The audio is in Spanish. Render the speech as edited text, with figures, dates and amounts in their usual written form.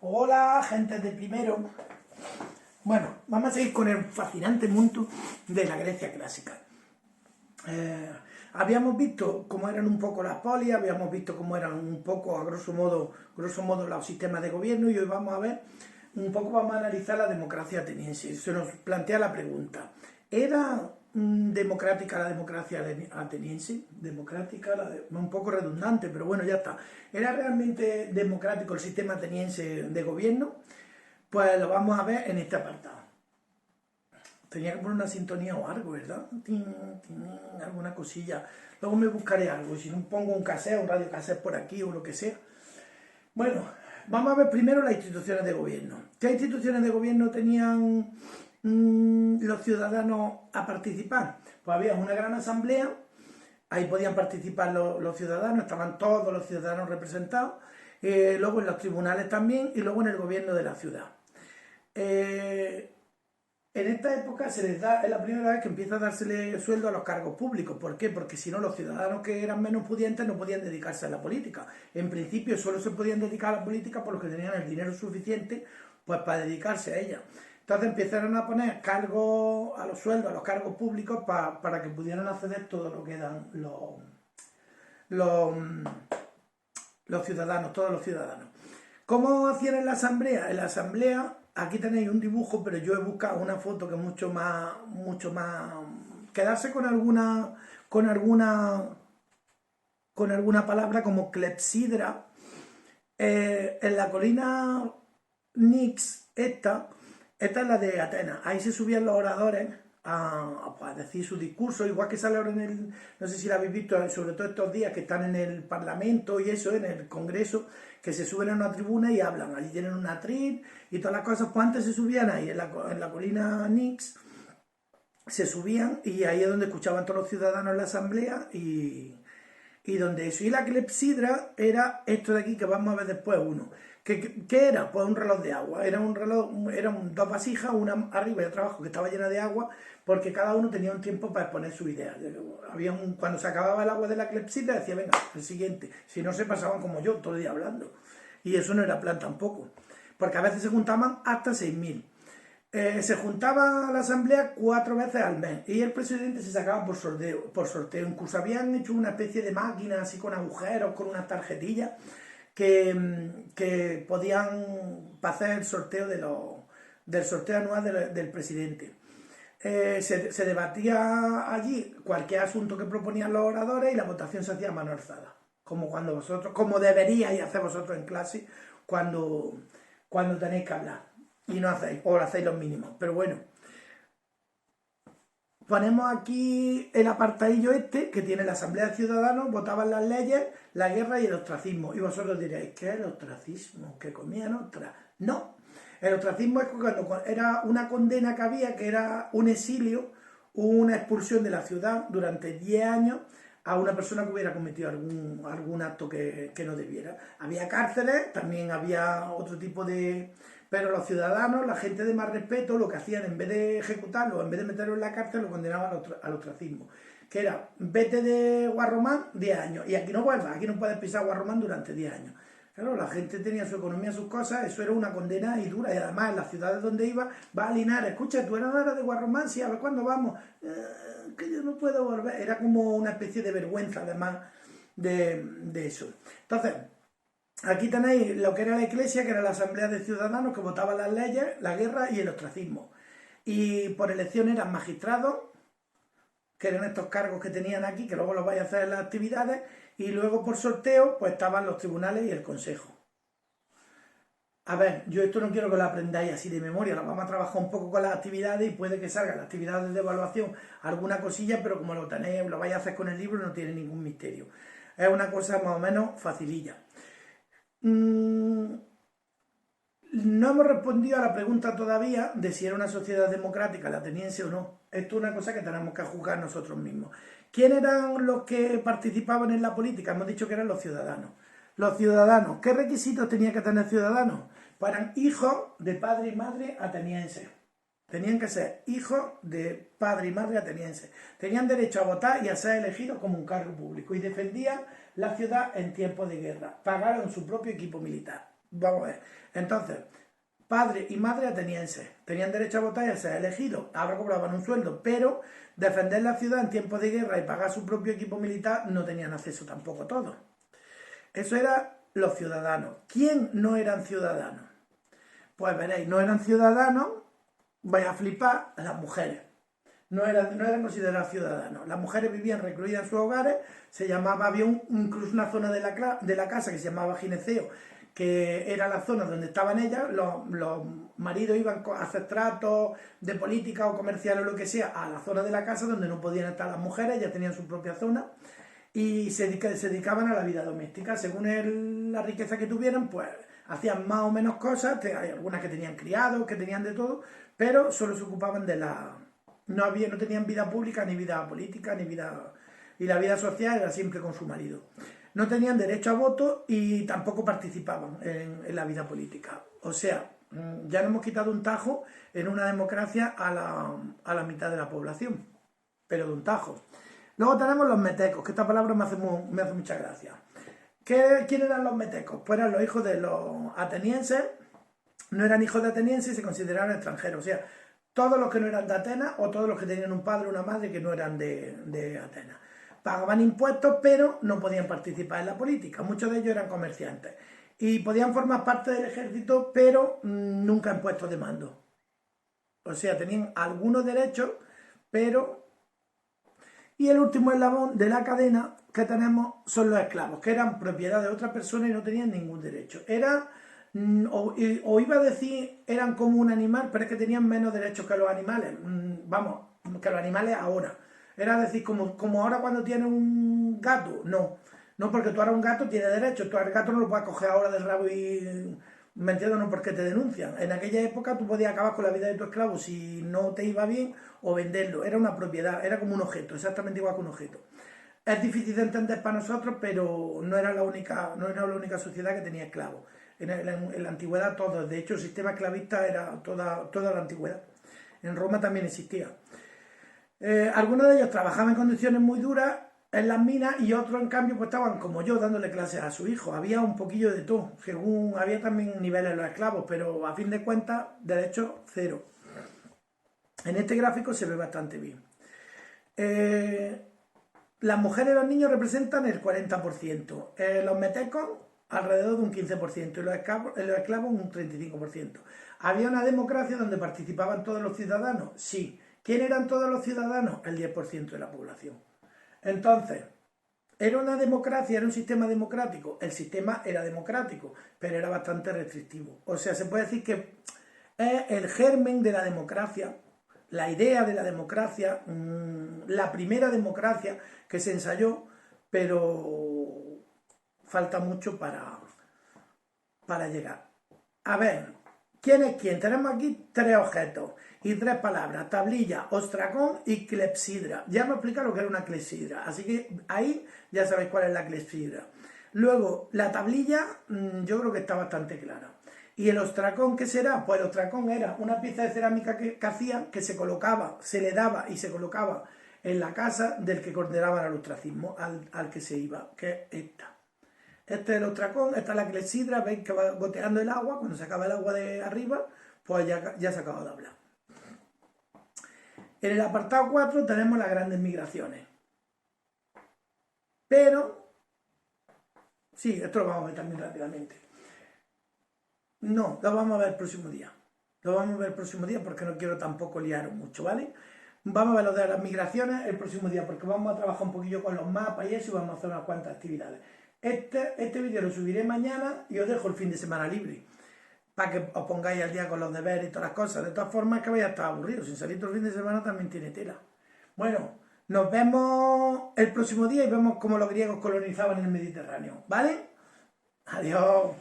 Hola, gente de primero. Bueno, vamos a seguir con el fascinante mundo de la Grecia clásica. Habíamos visto cómo eran un poco las polis, habíamos visto cómo eran un poco, a grosso modo los sistemas de gobierno, y hoy vamos a ver vamos a analizar la democracia ateniense. Se nos plantea la pregunta: ¿era democrática la democracia ateniense? Un poco redundante, pero bueno, ya está. ¿Era realmente democrático el sistema ateniense de gobierno? Pues lo vamos a ver en este apartado. Tenía que poner una sintonía o algo, ¿verdad? Alguna cosilla. Luego me buscaré algo. Si no, pongo un cassette, un radio cassette por aquí o lo que sea. Bueno, vamos a ver primero las instituciones de gobierno. ¿Qué instituciones de gobierno tenían los ciudadanos a participar? Pues había una gran asamblea, ahí podían participar los ciudadanos, estaban todos los ciudadanos representados, luego en los tribunales también, y luego en el gobierno de la ciudad. En esta época es la primera vez que empieza a dársele sueldo a los cargos públicos. ¿Por qué? Porque si no, los ciudadanos que eran menos pudientes no podían dedicarse a la política. En principio solo se podían dedicar a la política por los que tenían el dinero suficiente pues para dedicarse a ella. Entonces empezaron a poner cargos a los sueldos, a los cargos públicos para que pudieran acceder todo lo que eran los ciudadanos, todos los ciudadanos. ¿Cómo hacían en la asamblea? En la asamblea, aquí tenéis un dibujo, pero yo he buscado una foto que es mucho más, quedarse con alguna palabra como clepsidra. En la colina Nix, esta es la de Atenas. Ahí se subían los oradores a decir su discurso, igual que sale ahora no sé si lo habéis visto, sobre todo estos días que están en el Parlamento y eso, en el Congreso, que se suben a una tribuna y hablan. Allí tienen un atril y todas las cosas. Pues antes se subían ahí, en la colina Nix, se subían y ahí es donde escuchaban todos los ciudadanos en la asamblea y donde eso. Y la clepsidra era esto de aquí que vamos a ver después uno. ¿Qué era? Pues un reloj de agua. Eran dos vasijas, una arriba y otra abajo, que estaba llena de agua, porque cada uno tenía un tiempo para exponer su idea. Cuando se acababa el agua de la clepsidra, decía, venga, el siguiente. Si no, se pasaban como yo, todo el día hablando. Y eso no era plan tampoco, porque a veces se juntaban hasta 6.000. Se juntaba la asamblea 4 veces al mes y el presidente se sacaba por sorteo. Incluso habían hecho una especie de máquina así con agujeros, con unas tarjetillas que podían hacer el sorteo del sorteo anual del presidente. Se debatía allí cualquier asunto que proponían los oradores y la votación se hacía a mano alzada, como deberíais hacer vosotros en clase cuando tenéis que hablar. Y no hacéis, o hacéis los mínimos, pero bueno. Ponemos aquí el apartadillo este, que tiene la Asamblea de Ciudadanos, votaban las leyes, la guerra y el ostracismo. Y vosotros diréis, ¿qué es el ostracismo? ¿Que comían ostras? No, el ostracismo es cuando era una condena que había, que era un exilio, una expulsión de la ciudad durante 10 años a una persona que hubiera cometido algún acto que no debiera. Había cárceles, también había otro tipo de... Pero los ciudadanos, la gente de más respeto, lo que hacían, en vez de ejecutarlo, en vez de meterlo en la cárcel, lo condenaban al ostracismo. Que era, vete de Guarromán 10 años, y aquí no vuelvas, aquí no puedes pisar Guarromán durante 10 años. Claro, la gente tenía su economía, sus cosas, eso era una condena y dura. Y además, en las ciudades donde iba, va a Linares, escucha, tú eras de Guarromán, sí, a ver cuándo vamos. Que yo no puedo volver. Era como una especie de vergüenza, además, de eso. Entonces, aquí tenéis lo que era la Iglesia, que era la Asamblea de Ciudadanos, que votaban las leyes, la guerra y el ostracismo. Y por elección eran magistrados, que eran estos cargos que tenían aquí, que luego los vais a hacer en las actividades, y luego por sorteo pues estaban los tribunales y el consejo. A ver, yo esto no quiero que lo aprendáis así de memoria, lo vamos a trabajar un poco con las actividades y puede que salgan las actividades de evaluación alguna cosilla, pero como lo tenéis, lo vais a hacer con el libro, no tiene ningún misterio. Es una cosa más o menos facililla. No hemos respondido a la pregunta todavía de si era una sociedad democrática la ateniense o no. Esto es una cosa que tenemos que juzgar nosotros mismos. ¿Quién eran los que participaban en la política? Hemos dicho que eran los ciudadanos. Los ciudadanos, ¿qué requisitos tenía que tener ciudadanos? Pues eran hijos de padre y madre atenienses. Tenían que ser hijos de padre y madre atenienses. Tenían derecho a votar y a ser elegidos como un cargo público. Y defendían la ciudad en tiempos de guerra. Pagaron su propio equipo militar. Vamos a ver. Entonces, padre y madre atenienses tenían derecho a votar y a ser elegidos. Ahora cobraban un sueldo, pero defender la ciudad en tiempos de guerra y pagar su propio equipo militar no tenían acceso tampoco todos. Eso eran los ciudadanos. ¿Quién no eran ciudadanos? Pues veréis, no eran ciudadanos, vais a flipar, las mujeres. No eran consideradas ciudadanos. Las mujeres vivían recluidas en sus hogares, había incluso una zona de la casa que se llamaba gineceo, que era la zona donde estaban ellas, los maridos iban a hacer tratos de política o comercial o lo que sea a la zona de la casa donde no podían estar las mujeres, ya tenían su propia zona y se dedicaban a la vida doméstica. Según la riqueza que tuvieran, pues hacían más o menos cosas, hay algunas que tenían criados, que tenían de todo, pero solo se ocupaban de la... No tenían vida pública, ni vida política, ni vida... Y la vida social era siempre con su marido. No tenían derecho a voto y tampoco participaban en la vida política. O sea, ya nos hemos quitado un tajo en una democracia a la mitad de la población, pero de un tajo. Luego tenemos los metecos, que esta palabra me hace mucha gracia. ¿Quién eran los metecos? Pues eran los hijos de los atenienses, no eran hijos de atenienses y se consideraban extranjeros. O sea, todos los que no eran de Atenas o todos los que tenían un padre o una madre que no eran de Atenas. Pagaban impuestos, pero no podían participar en la política. Muchos de ellos eran comerciantes. Y podían formar parte del ejército, pero nunca en puestos de mando. O sea, tenían algunos derechos, pero... Y el último eslabón de la cadena que tenemos son los esclavos, que eran propiedad de otra persona y no tenían ningún derecho. O iba a decir, eran como un animal, pero es que tenían menos derechos que los animales. Vamos, que los animales ahora. Era decir, como ahora cuando tienes un gato, no porque tú ahora un gato tienes derecho, tú al gato no lo puedes coger ahora del rabo y... ¿Me entiendes? No porque te denuncian. En aquella época tú podías acabar con la vida de tu esclavo si no te iba bien o venderlo. Era una propiedad, era como un objeto, exactamente igual que un objeto. Es difícil de entender para nosotros, pero no era la única sociedad que tenía esclavos. En la antigüedad todo, de hecho el sistema esclavista era toda la antigüedad. En Roma también existía. Algunos de ellos trabajaban en condiciones muy duras en las minas y otros en cambio pues estaban como yo dándole clases a su hijo. Había un poquillo de todo, había también niveles en los esclavos, pero a fin de cuentas derechos cero. En este gráfico se ve bastante bien. Las mujeres y los niños representan el 40%, los metecos alrededor de un 15% y los esclavos un 35%. ¿Había una democracia donde participaban todos los ciudadanos? Sí. ¿Quién eran todos los ciudadanos? El 10% de la población. Entonces, ¿era una democracia, era un sistema democrático? El sistema era democrático, pero era bastante restrictivo. O sea, se puede decir que es el germen de la democracia, la idea de la democracia, la primera democracia que se ensayó, pero falta mucho para llegar. A ver, ¿quién es quién? Tenemos aquí 3 objetos y 3 palabras: tablilla, ostracón y clepsidra. Ya me he explicado lo que era una clepsidra, así que ahí ya sabéis cuál es la clepsidra. Luego, la tablilla, yo creo que está bastante clara. ¿Y el ostracón qué será? Pues el ostracón era una pieza de cerámica que hacían, que se colocaba, se le daba y se colocaba en la casa del que condenaban al ostracismo, al que se iba, que es esta. Este es el ostracón, esta es la clepsidra, veis que va goteando el agua, cuando se acaba el agua de arriba, pues ya se acaba de hablar. En el apartado 4 tenemos las grandes migraciones. Pero, sí, esto lo vamos a ver también rápidamente. No, lo vamos a ver el próximo día. Lo vamos a ver el próximo día porque no quiero tampoco liaros mucho, ¿vale? Vamos a ver lo de las migraciones el próximo día porque vamos a trabajar un poquillo con los mapas y eso y vamos a hacer unas cuantas actividades. Este vídeo lo subiré mañana y os dejo el fin de semana libre para que os pongáis al día con los deberes y todas las cosas. De todas formas, que vais a estar aburridos. Sin salir todo el fin de semana también tiene tela. Bueno, nos vemos el próximo día y vemos cómo los griegos colonizaban el Mediterráneo, ¿vale? Adiós.